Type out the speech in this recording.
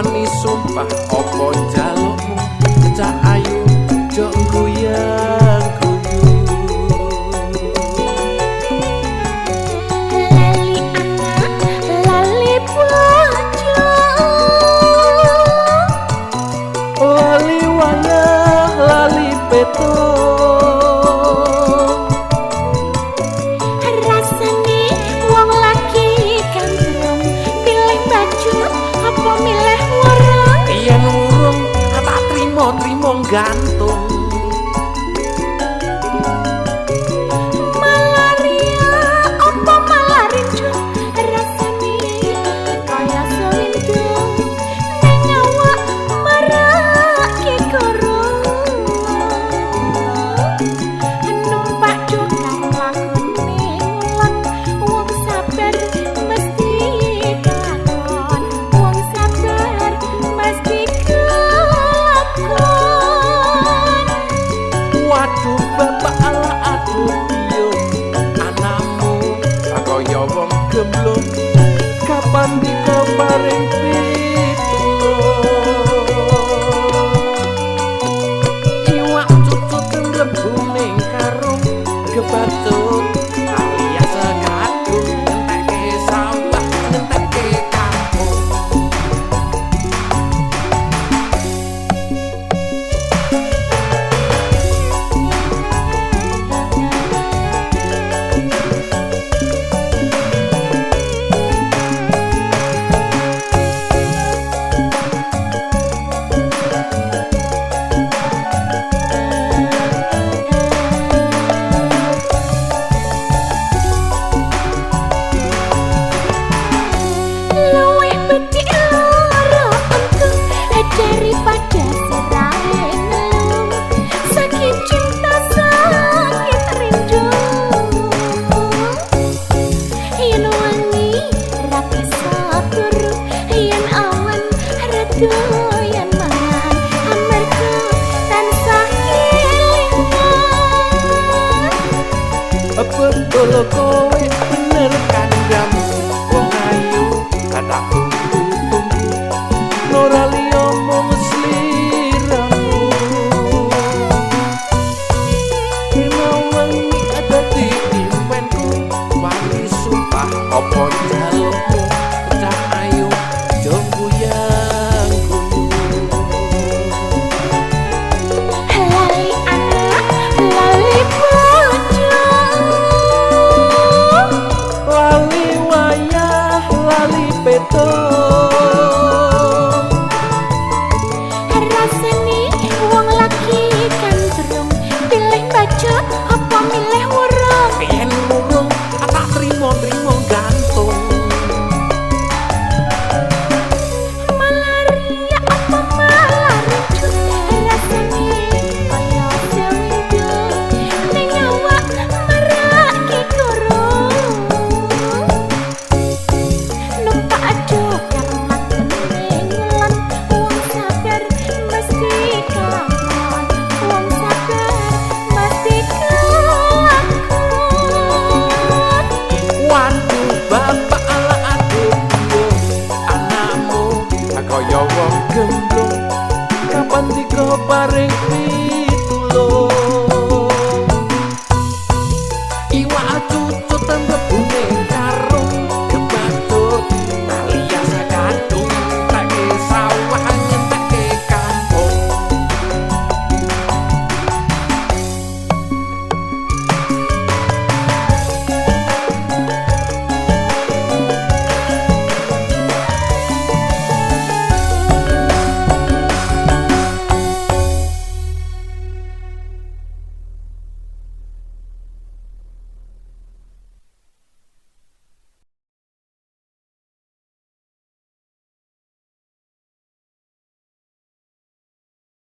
wani sumpah apa njalukmu cah ayu jok guyang guyu lali anak lali bojo lali wayah lali peto rasane wong lagi gandrung pilih baju apa milih wurung yen wurung tak trimo gantung malaria apa malaria rasane kaya sewindu ning awak marake guru numpak jokan lakune ngulang wong sabar mesti kakon wong sabar mesti kelakon waduh bapak ala aduh yo anakmu kaya wong gemblung kapan dikeparing pitulung iwak cucut mlebu ning karung kebatut alias kadung ngentekke sampah ngentekke kampung luwih becik lara untung daripada sirahe ngeluh sakit cinta sakit rindu yen wangi ra bisa turu yen awan redo yen mangan amarga tansah elingan betul kowe bener kandam wong ayu kata tunggu ora liya mung sliramu wengi ada di impenku wani sumpah apa njalukmu cah ayu jong guyang guyu lali anak lali bojo lali wayah lali peto rasane wong lagi gandrung pilih baju apa milih wurung yen murung tak trimo gantung malaria apa malaria rasane kaya sewindu ning awak marake guru numpak jokan lakune ngulang wong sabar mesti kelakon wong sabar mesti kelakon waduh bapak ala aduh yo anakmu kaya wong gemblung kapan dikeparing pitulung